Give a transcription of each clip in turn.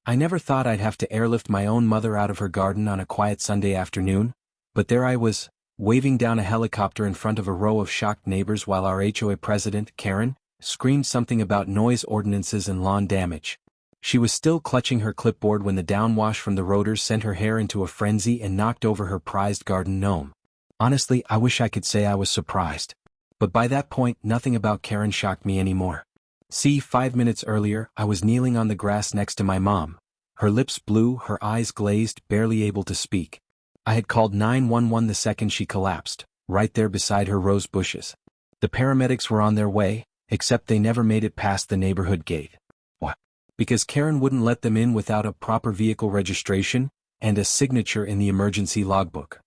I never thought I'd have to airlift my own mother out of her garden on a quiet Sunday afternoon, but there I was, waving down a helicopter in front of a row of shocked neighbors while our HOA president, Karen, screamed something about noise ordinances and lawn damage. She was still clutching her clipboard when the downwash from the rotors sent her hair into a frenzy and knocked over her prized garden gnome. Honestly, I wish I could say I was surprised. But by that point, nothing about Karen shocked me anymore. See, 5 minutes earlier, I was kneeling on the grass next to my mom. Her lips blue, her eyes glazed, barely able to speak. I had called 911 the second she collapsed, right there beside her rose bushes. The paramedics were on their way, except they never made it past the neighborhood gate. What? Because Karen wouldn't let them in without a proper vehicle registration and a signature in the emergency logbook.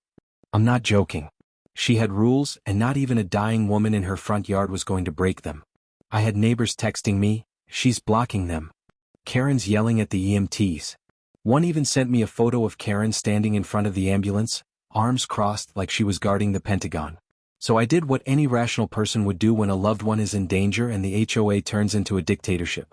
I'm not joking. She had rules, and not even a dying woman in her front yard was going to break them. I had neighbors texting me, "She's blocking them." Karen's yelling at the EMTs. One even sent me a photo of Karen standing in front of the ambulance, arms crossed like she was guarding the Pentagon. So I did what any rational person would do when a loved one is in danger and the HOA turns into a dictatorship.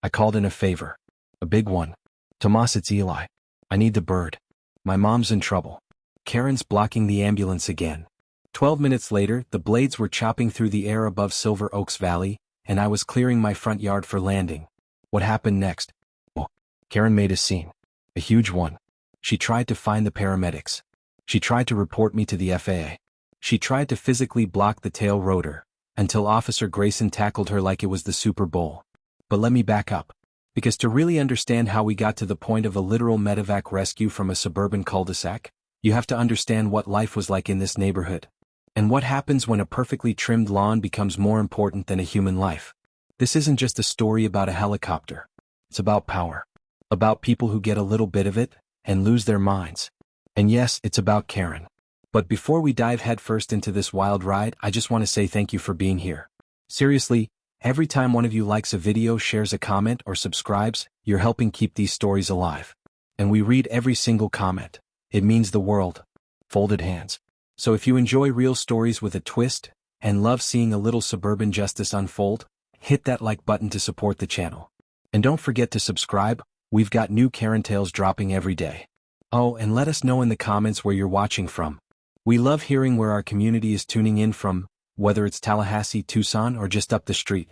I called in a favor. A big one. "Tomas, it's Eli. I need the bird. My mom's in trouble." Karen's blocking the ambulance again. 12 minutes later, the blades were chopping through the air above Silver Oaks Valley, and I was clearing my front yard for landing. What happened next? Well, Karen made a scene. A huge one. She tried to find the paramedics. She tried to report me to the FAA. She tried to physically block the tail rotor, until Officer Grayson tackled her like it was the Super Bowl. But let me back up. Because to really understand how we got to the point of a literal medevac rescue from a suburban cul-de-sac, you have to understand what life was like in this neighborhood. And what happens when a perfectly trimmed lawn becomes more important than a human life. This isn't just a story about a helicopter. It's about power. About people who get a little bit of it, and lose their minds. And yes, it's about Karen. But before we dive headfirst into this wild ride, I just want to say thank you for being here. Seriously, every time one of you likes a video, shares a comment, or subscribes, you're helping keep these stories alive. And we read every single comment. It means the world. Folded hands. So if you enjoy real stories with a twist, and love seeing a little suburban justice unfold, hit that like button to support the channel. And don't forget to subscribe, we've got new Karen tales dropping every day. Oh, and let us know in the comments where you're watching from. We love hearing where our community is tuning in from, whether it's Tallahassee, Tucson, or just up the street.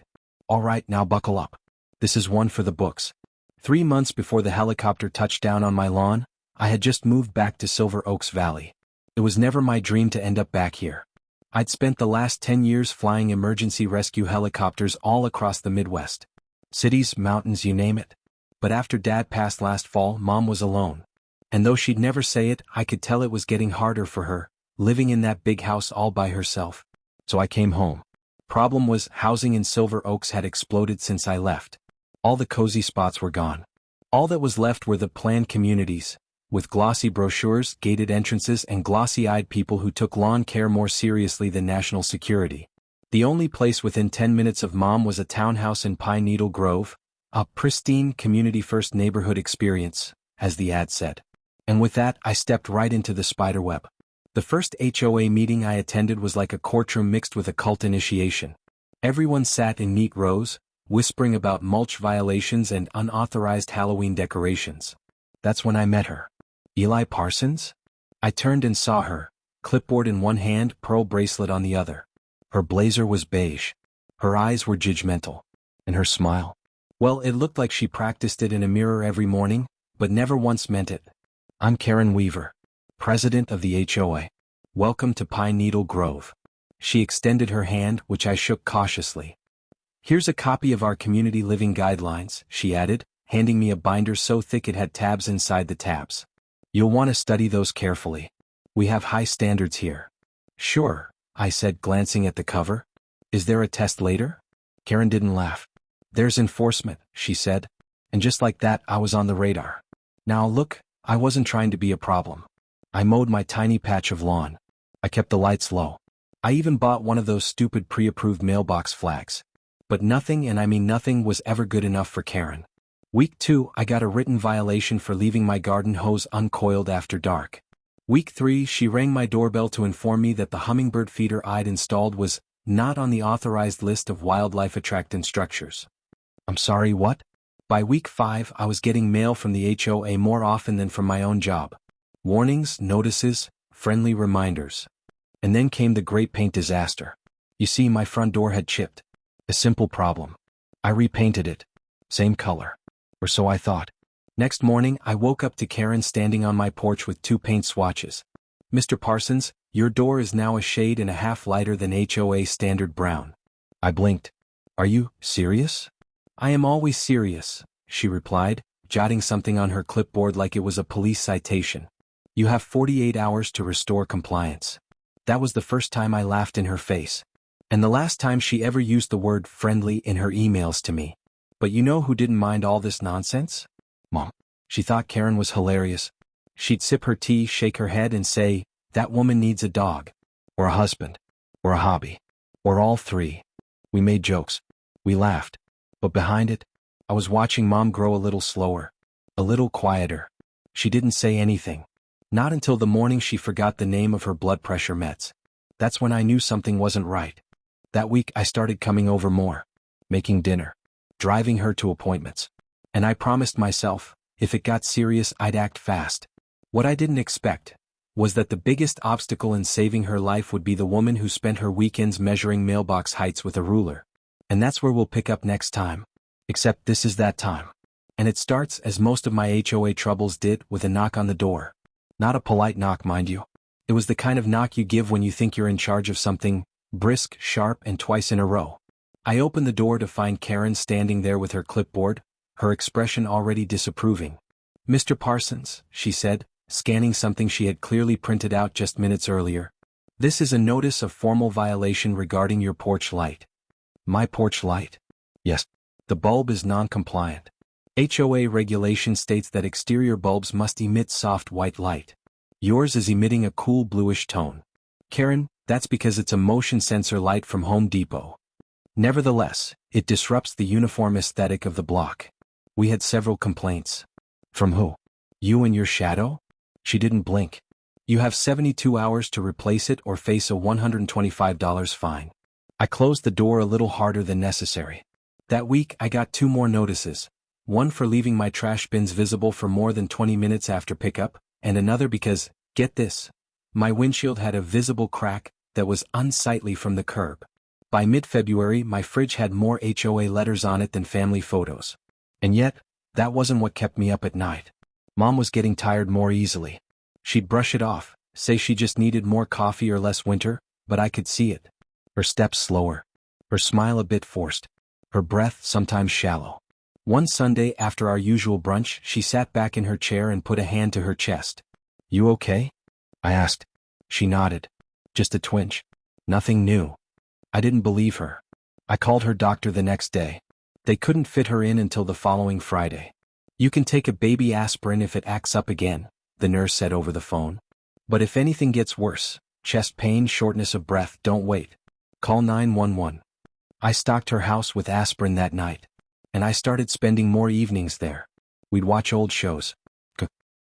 Alright, now buckle up. This is one for the books. 3 months before the helicopter touched down on my lawn, I had just moved back to Silver Oaks Valley. It was never my dream to end up back here. I'd spent the last 10 years flying emergency rescue helicopters all across the Midwest. Cities, mountains, you name it. But after Dad passed last fall, Mom was alone. And though she'd never say it, I could tell it was getting harder for her, living in that big house all by herself. So I came home. Problem was, housing in Silver Oaks had exploded since I left. All the cozy spots were gone. All that was left were the planned communities, with glossy brochures, gated entrances, and glossy-eyed people who took lawn care more seriously than national security. The only place within 10 minutes of Mom was a townhouse in Pine Needle Grove, a pristine, community-first neighborhood experience, as the ad said. And with that, I stepped right into the spiderweb. The first HOA meeting I attended was like a courtroom mixed with a cult initiation. Everyone sat in neat rows, whispering about mulch violations and unauthorized Halloween decorations. That's when I met her. Eli Parsons? I turned and saw her, clipboard in one hand, pearl bracelet on the other. Her blazer was beige. Her eyes were judgmental. And her smile? Well, it looked like she practiced it in a mirror every morning, but never once meant it. "I'm Karen Weaver, president of the HOA. Welcome to Pine Needle Grove." She extended her hand, which I shook cautiously. "Here's a copy of our community living guidelines," she added, handing me a binder so thick it had tabs inside the tabs. "You'll want to study those carefully. We have high standards here." "Sure," I said, glancing at the cover. "Is there a test later?" Karen didn't laugh. "There's enforcement," she said. And just like that, I was on the radar. Now look, I wasn't trying to be a problem. I mowed my tiny patch of lawn. I kept the lights low. I even bought one of those stupid pre-approved mailbox flags. But nothing, and I mean nothing, was ever good enough for Karen. Week 2, I got a written violation for leaving my garden hose uncoiled after dark. Week 3, she rang my doorbell to inform me that the hummingbird feeder I'd installed was not on the authorized list of wildlife attractant structures. "I'm sorry, what?" By week 5, I was getting mail from the HOA more often than from my own job. Warnings, notices, friendly reminders. And then came the great paint disaster. You see, my front door had chipped. A simple problem. I repainted it. Same color. Or so I thought. Next morning, I woke up to Karen standing on my porch with 2 paint swatches. "Mr. Parsons, your door is now a shade and a half lighter than HOA standard brown." I blinked. "Are you serious?" "I am always serious," she replied, jotting something on her clipboard like it was a police citation. "You have 48 hours to restore compliance." That was the first time I laughed in her face. And the last time she ever used the word friendly in her emails to me. But you know who didn't mind all this nonsense? Mom. She thought Karen was hilarious. She'd sip her tea, shake her head and say, "That woman needs a dog. Or a husband. Or a hobby. Or all 3. We made jokes. We laughed. But behind it, I was watching Mom grow a little slower. A little quieter. She didn't say anything. Not until the morning she forgot the name of her blood pressure meds. That's when I knew something wasn't right. That week I started coming over more. Making dinner. Driving her to appointments. And I promised myself, if it got serious I'd act fast. What I didn't expect was that the biggest obstacle in saving her life would be the woman who spent her weekends measuring mailbox heights with a ruler. And that's where we'll pick up next time. Except this is that time. And it starts, as most of my HOA troubles did, with a knock on the door. Not a polite knock, mind you. It was the kind of knock you give when you think you're in charge of something, brisk, sharp, and twice in a row. I opened the door to find Karen standing there with her clipboard, her expression already disapproving. "Mr. Parsons," she said, scanning something she had clearly printed out just minutes earlier. "This is a notice of formal violation regarding your porch light." "My porch light?" "Yes. The bulb is non-compliant. HOA regulation states that exterior bulbs must emit soft white light. Yours is emitting a cool bluish tone. Karen, that's because it's a motion sensor light from Home Depot. Nevertheless, it disrupts the uniform aesthetic of the block." We had several complaints. "From who? You and your shadow?" She didn't blink. "You have 72 hours to replace it or face a $125 fine." I closed the door a little harder than necessary. That week I got 2 more notices. One for leaving my trash bins visible for more than 20 minutes after pickup, and another because, get this, my windshield had a visible crack that was unsightly from the curb. By mid-February my fridge had more HOA letters on it than family photos. And yet, that wasn't what kept me up at night. Mom was getting tired more easily. She'd brush it off, say she just needed more coffee or less winter, but I could see it. Her steps slower. Her smile a bit forced. Her breath sometimes shallow. One Sunday after our usual brunch, she sat back in her chair and put a hand to her chest. "You okay?" I asked. She nodded. "Just a twinge. Nothing new." I didn't believe her. I called her doctor the next day. They couldn't fit her in until the following Friday. "You can take a baby aspirin if it acts up again," the nurse said over the phone. "But if anything gets worse, chest pain, shortness of breath, don't wait. Call 911. I stocked her house with aspirin that night. And I started spending more evenings there. We'd watch old shows.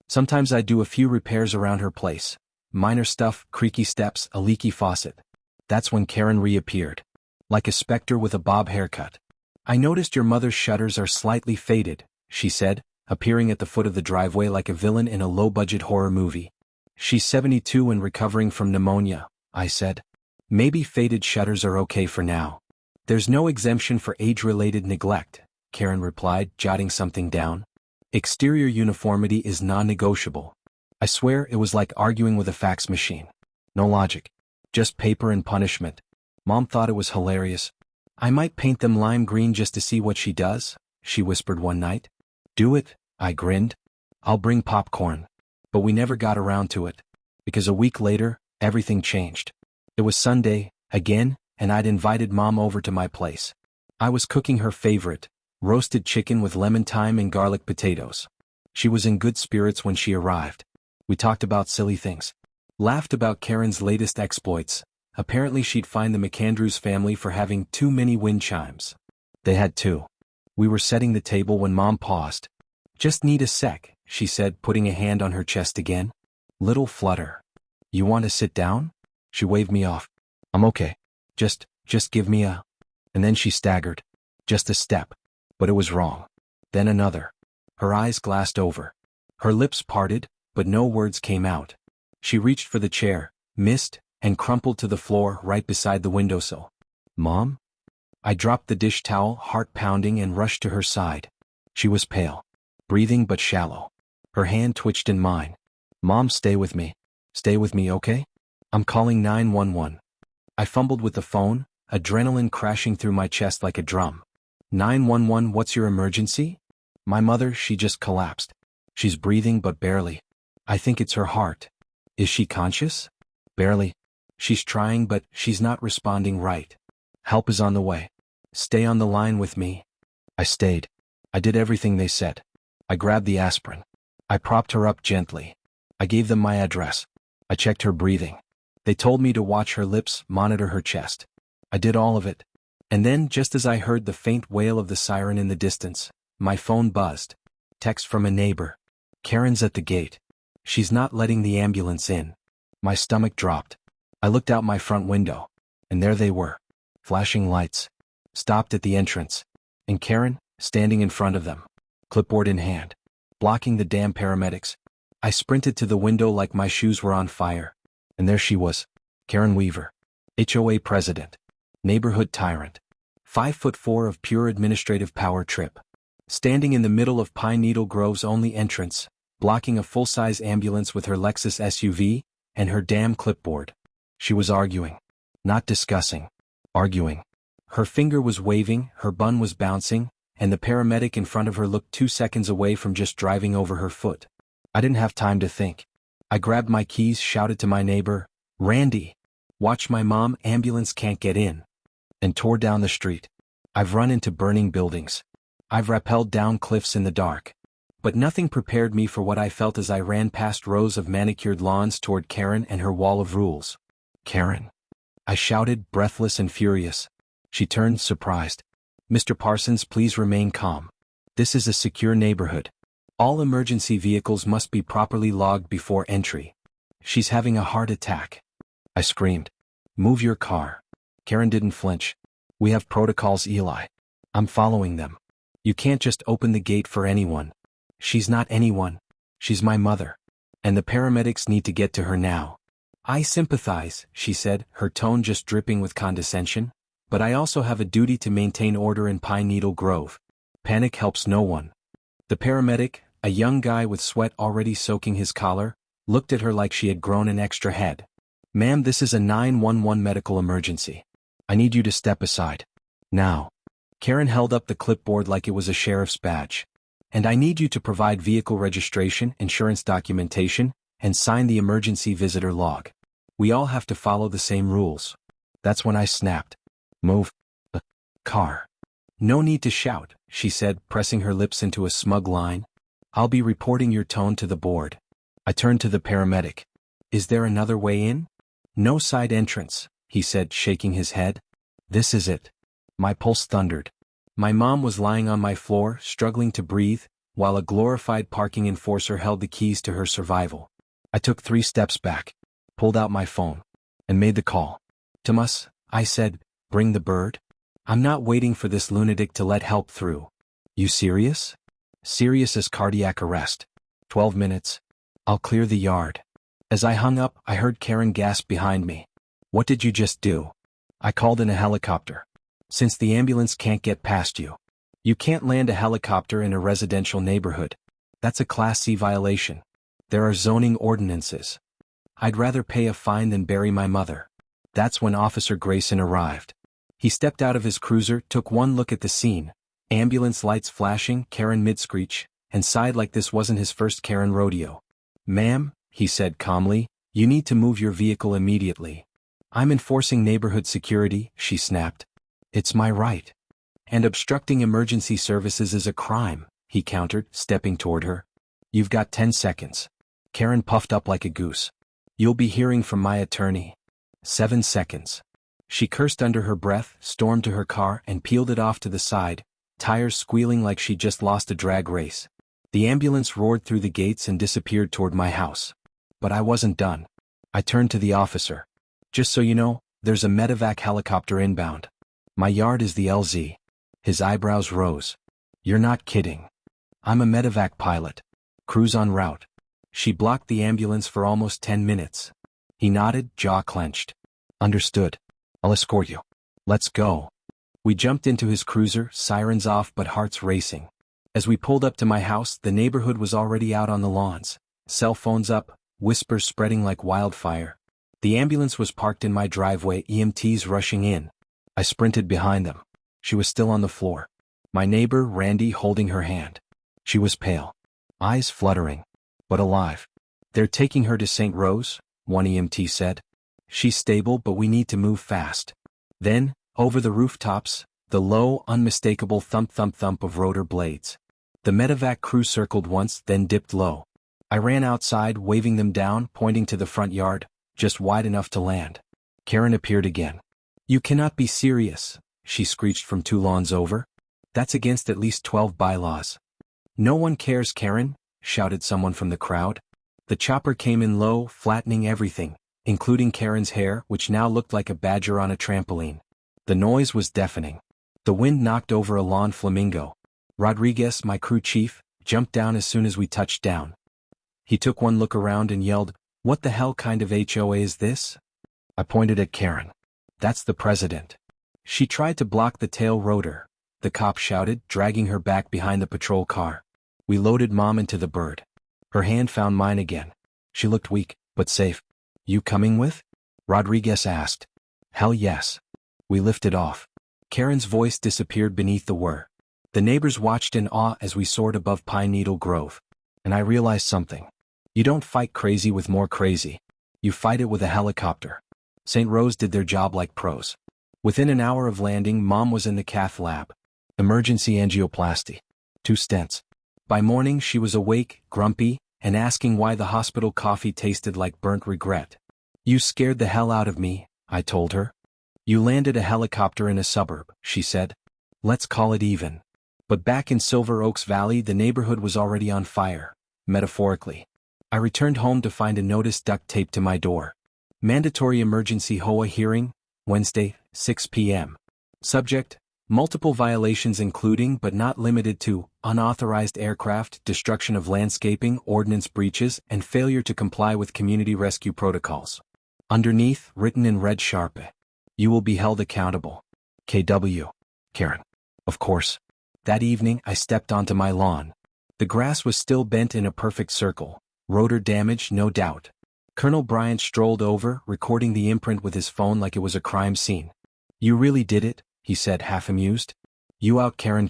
Sometimes I'd do a few repairs around her place. Minor stuff, creaky steps, a leaky faucet. That's when Karen reappeared. Like a specter with a bob haircut. "I noticed your mother's shutters are slightly faded," she said, appearing at the foot of the driveway like a villain in a low-budget horror movie. "She's 72 and recovering from pneumonia," I said. "Maybe faded shutters are okay for now." "There's no exemption for age-related neglect," Karen replied, jotting something down. "Exterior uniformity is non-negotiable." I swear it was like arguing with a fax machine. No logic. Just paper and punishment. Mom thought it was hilarious. "I might paint them lime green just to see what she does," she whispered one night. "Do it," I grinned. "I'll bring popcorn." But we never got around to it. Because a week later, everything changed. It was Sunday, again, and I'd invited Mom over to my place. I was cooking her favorite, roasted chicken with lemon thyme and garlic potatoes. She was in good spirits when she arrived. We talked about silly things. Laughed about Karen's latest exploits. Apparently she'd fined the McAndrews family for having too many wind chimes. They had 2. We were setting the table when Mom paused. "Just need a sec," she said, putting a hand on her chest again. Little flutter. "You want to sit down?" She waved me off. "I'm okay. Just give me a..." And then she staggered. Just a step. But it was wrong. Then another. Her eyes glassed over. Her lips parted, but no words came out. She reached for the chair, missed, and crumpled to the floor right beside the windowsill. Mom? I dropped the dish towel, heart pounding, and rushed to her side. She was pale, breathing but shallow. Her hand twitched in mine. Mom, stay with me. Stay with me, okay? I'm calling 911. I fumbled with the phone, adrenaline crashing through my chest like a drum. 911, what's your emergency? My mother, she just collapsed. She's breathing but barely. I think it's her heart. Is she conscious? Barely. She's trying but she's not responding right. Help is on the way. Stay on the line with me. I stayed. I did everything they said. I grabbed the aspirin. I propped her up gently. I gave them my address. I checked her breathing. They told me to watch her lips, monitor her chest. I did all of it. And then, just as I heard the faint wail of the siren in the distance, my phone buzzed. Text from a neighbor. Karen's at the gate. She's not letting the ambulance in. My stomach dropped. I looked out my front window. And there they were. Flashing lights. Stopped at the entrance. And Karen, standing in front of them. Clipboard in hand. Blocking the damn paramedics. I sprinted to the window like my shoes were on fire. And there she was. Karen Weaver. HOA president. Neighborhood tyrant. 5'4" of pure administrative power trip. Standing in the middle of Pine Needle Grove's only entrance, blocking a full-size ambulance with her Lexus SUV, and her damn clipboard. She was arguing. Not discussing. Arguing. Her finger was waving, her bun was bouncing, and the paramedic in front of her looked 2 seconds away from just driving over her foot. I didn't have time to think. I grabbed my keys, shouted to my neighbor, Randy, watch my mom, ambulance can't get in, and tore down the street. I've run into burning buildings. I've rappelled down cliffs in the dark. But nothing prepared me for what I felt as I ran past rows of manicured lawns toward Karen and her wall of rules. Karen. I shouted, breathless and furious. She turned, surprised. Mr. Parsons, please remain calm. This is a secure neighborhood. All emergency vehicles must be properly logged before entry. She's having a heart attack. I screamed. Move your car. Karen didn't flinch. We have protocols, Eli. I'm following them. You can't just open the gate for anyone. She's not anyone. She's my mother. And the paramedics need to get to her now. I sympathize, she said, her tone just dripping with condescension. But I also have a duty to maintain order in Pine Needle Grove. Panic helps no one. The paramedic, a young guy with sweat already soaking his collar, looked at her like she had grown an extra head. Ma'am, this is a 911 medical emergency. I need you to step aside. Now. Karen held up the clipboard like it was a sheriff's badge. And I need you to provide vehicle registration, insurance documentation, and sign the emergency visitor log. We all have to follow the same rules. That's when I snapped. Move. Car. No need to shout, she said, pressing her lips into a smug line. I'll be reporting your tone to the board. I turned to the paramedic. Is there another way in? No side entrance, he said, shaking his head. This is it. My pulse thundered. My mom was lying on my floor, struggling to breathe, while a glorified parking enforcer held the keys to her survival. I took 3 steps back, pulled out my phone, and made the call. Tomas, I said, bring the bird. I'm not waiting for this lunatic to let help through. You serious? Serious as cardiac arrest. 12 minutes. I'll clear the yard. As I hung up, I heard Karen gasp behind me. What did you just do? I called in a helicopter. Since the ambulance can't get past you. You can't land a helicopter in a residential neighborhood. That's a Class C violation. There are zoning ordinances. I'd rather pay a fine than bury my mother. That's when Officer Grayson arrived. He stepped out of his cruiser, took one look at the scene, ambulance lights flashing, Karen mid-screech, and sighed like this wasn't his first Karen rodeo. Ma'am, he said calmly, you need to move your vehicle immediately. I'm enforcing neighborhood security, she snapped. It's my right. And obstructing emergency services is a crime, he countered, stepping toward her. You've got 10 seconds. Karen puffed up like a goose. You'll be hearing from my attorney. 7 seconds. She cursed under her breath, stormed to her car, and peeled it off to the side, tires squealing like she'd just lost a drag race. The ambulance roared through the gates and disappeared toward my house. But I wasn't done. I turned to the officer. Just so you know, there's a medevac helicopter inbound. My yard is the LZ. His eyebrows rose. You're not kidding. I'm a medevac pilot. Crews en route. She blocked the ambulance for almost 10 minutes. He nodded, jaw clenched. Understood. I'll escort you. Let's go. We jumped into his cruiser, sirens off but hearts racing. As we pulled up to my house, the neighborhood was already out on the lawns. Cell phones up, whispers spreading like wildfire. The ambulance was parked in my driveway, EMTs rushing in. I sprinted behind them. She was still on the floor. My neighbor, Randy, holding her hand. She was pale. Eyes fluttering. But alive. They're taking her to St. Rose, one EMT said. She's stable, but we need to move fast. Then, over the rooftops, the low, unmistakable thump-thump-thump of rotor blades. The medevac crew circled once, then dipped low. I ran outside, waving them down, pointing to the front yard, just wide enough to land. Karen appeared again. You cannot be serious, she screeched from 2 lawns over. That's against at least 12 bylaws. No one cares, Karen, shouted someone from the crowd. The chopper came in low, flattening everything, including Karen's hair, which now looked like a badger on a trampoline. The noise was deafening. The wind knocked over a lawn flamingo. Rodriguez, my crew chief, jumped down as soon as we touched down. He took one look around and yelled, "What the hell kind of HOA is this?" I pointed at Karen. That's the president. She tried to block the tail rotor, the cop shouted, dragging her back behind the patrol car. We loaded Mom into the bird. Her hand found mine again. She looked weak, but safe. You coming with? Rodriguez asked. Hell yes. We lifted off. Karen's voice disappeared beneath the whir. The neighbors watched in awe as we soared above Pine Needle Grove. And I realized something. You don't fight crazy with more crazy. You fight it with a helicopter. St. Rose did their job like pros. Within an hour of landing, Mom was in the cath lab. Emergency angioplasty. 2 stents. By morning she was awake, grumpy, and asking why the hospital coffee tasted like burnt regret. You scared the hell out of me, I told her. You landed a helicopter in a suburb, she said. Let's call it even. But back in Silver Oaks Valley, the neighborhood was already on fire, metaphorically. I returned home to find a notice duct taped to my door. Mandatory emergency HOA hearing, Wednesday, 6 p.m. Subject, multiple violations including but not limited to unauthorized aircraft, destruction of landscaping, ordinance breaches, and failure to comply with community rescue protocols. Underneath, written in red Sharpie. You will be held accountable. KW. Karen. Of course. That evening, I stepped onto my lawn. The grass was still bent in a perfect circle. Rotor damage, no doubt. Colonel Bryant strolled over, recording the imprint with his phone like it was a crime scene. You really did it, he said, half amused. You out Karen.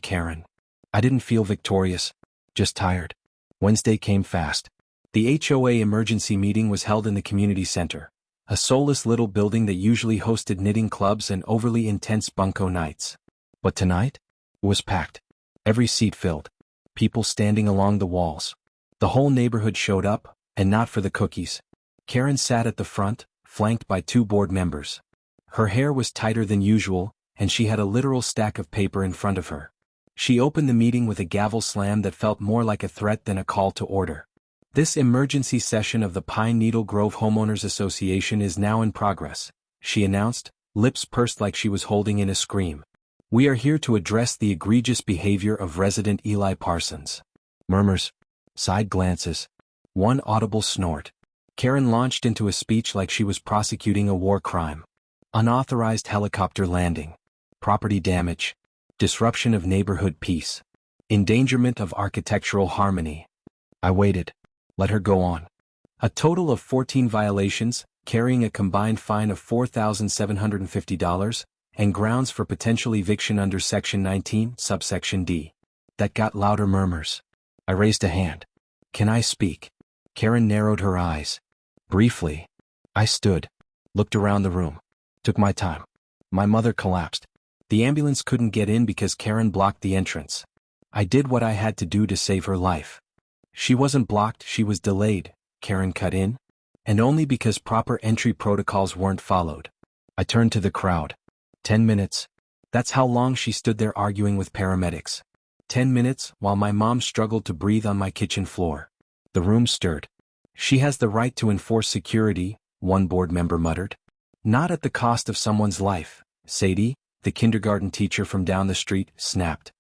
I didn't feel victorious. Just tired. Wednesday came fast. The HOA emergency meeting was held in the community center. A soulless little building that usually hosted knitting clubs and overly intense bunco nights. But tonight? It was packed. Every seat filled. People standing along the walls. The whole neighborhood showed up, and not for the cookies. Karen sat at the front, flanked by 2 board members. Her hair was tighter than usual, and she had a literal stack of paper in front of her. She opened the meeting with a gavel slam that felt more like a threat than a call to order. This emergency session of the Pine Needle Grove Homeowners Association is now in progress, she announced, lips pursed like she was holding in a scream. We are here to address the egregious behavior of resident Eli Parsons. Murmurs. Side glances. One audible snort. Karen launched into a speech like she was prosecuting a war crime. Unauthorized helicopter landing. Property damage. Disruption of neighborhood peace. Endangerment of architectural harmony. I waited. Let her go on. A total of 14 violations, carrying a combined fine of $4,750, and grounds for potential eviction under Section 19, subsection D. That got louder murmurs. I raised a hand. Can I speak? Karen narrowed her eyes. Briefly. I stood. Looked around the room. Took my time. My mother collapsed. The ambulance couldn't get in because Karen blocked the entrance. I did what I had to do to save her life. She wasn't blocked, she was delayed, Karen cut in. And only because proper entry protocols weren't followed. I turned to the crowd. 10 minutes. That's how long she stood there arguing with paramedics. 10 minutes, while my mom struggled to breathe on my kitchen floor. The room stirred. She has the right to enforce security, one board member muttered. Not at the cost of someone's life, Sadie, the kindergarten teacher from down the street, snapped.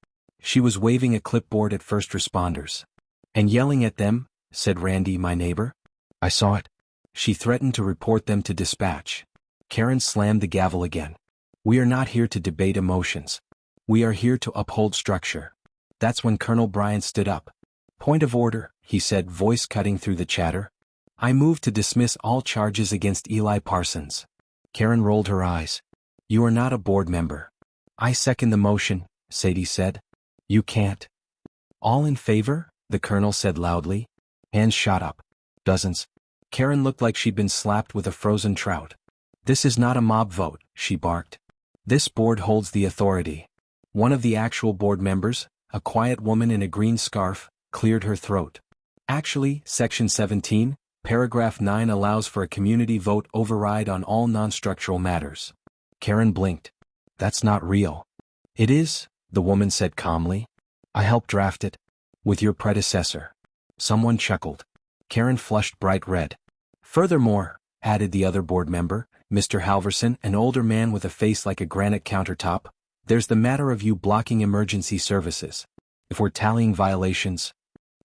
She was waving a clipboard at first responders. "And yelling at them," said Randy, my neighbor. "I saw it." She threatened to report them to dispatch. Karen slammed the gavel again. "We are not here to debate emotions. We are here to uphold structure." That's when Colonel Bryant stood up. "Point of order," he said, voice cutting through the chatter. "I move to dismiss all charges against Eli Parsons." Karen rolled her eyes. "You are not a board member." "I second the motion," Sadie said. "You can't." "All in favor?" the colonel said loudly. Hands shot up. Dozens. Karen looked like she'd been slapped with a frozen trout. "This is not a mob vote," she barked. "This board holds the authority." One of the actual board members, a quiet woman in a green scarf, cleared her throat. "Actually, Section 17, Paragraph 9 allows for a community vote override on all non-structural matters." Karen blinked. "That's not real." "It is," the woman said calmly. "I helped draft it. With your predecessor." Someone chuckled. Karen flushed bright red. "Furthermore," added the other board member, Mr. Halverson, an older man with a face like a granite countertop, "there's the matter of you blocking emergency services. If we're tallying violations."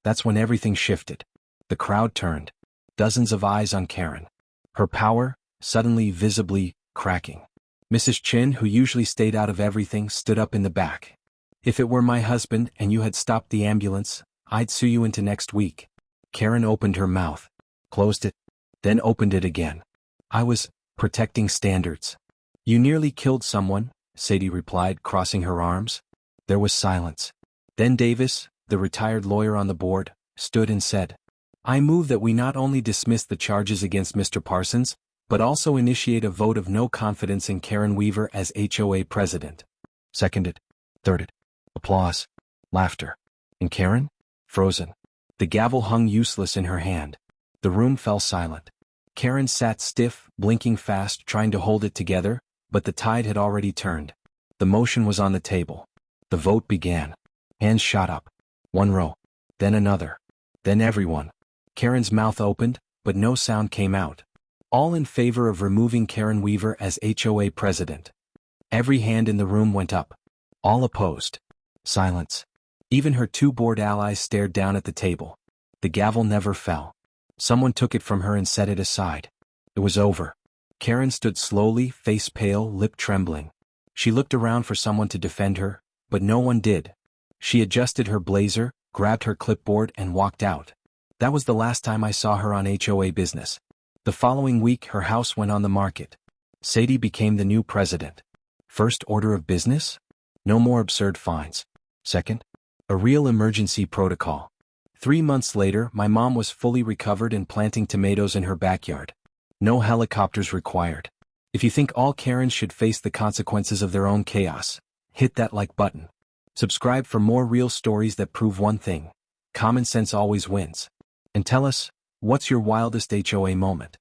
That's when everything shifted. The crowd turned. Dozens of eyes on Karen. Her power, suddenly visibly, cracking. Mrs. Chin, who usually stayed out of everything, stood up in the back. "If it were my husband and you had stopped the ambulance, I'd sue you into next week." Karen opened her mouth, closed it, then opened it again. "I was protecting standards." "You nearly killed someone," Sadie replied, crossing her arms. There was silence. Then Davis, the retired lawyer on the board, stood and said, "I move that we not only dismiss the charges against Mr. Parsons, but also initiate a vote of no confidence in Karen Weaver as HOA president." Seconded. Thirded. Applause. Laughter. And Karen? Frozen. The gavel hung useless in her hand. The room fell silent. Karen sat stiff, blinking fast, trying to hold it together, but the tide had already turned. The motion was on the table. The vote began. Hands shot up. One row. Then another. Then everyone. Karen's mouth opened, but no sound came out. All in favor of removing Karen Weaver as HOA president. Every hand in the room went up. All opposed. Silence. Even her two board allies stared down at the table. The gavel never fell. Someone took it from her and set it aside. It was over. Karen stood slowly, face pale, lip trembling. She looked around for someone to defend her, but no one did. She adjusted her blazer, grabbed her clipboard and walked out. That was the last time I saw her on HOA business. The following week her house went on the market. Sadie became the new president. First order of business? No more absurd fines. Second, a real emergency protocol. 3 months later, my mom was fully recovered and planting tomatoes in her backyard. No helicopters required. If you think all Karens should face the consequences of their own chaos, hit that like button. Subscribe for more real stories that prove one thing: common sense always wins. And tell us, what's your wildest HOA moment?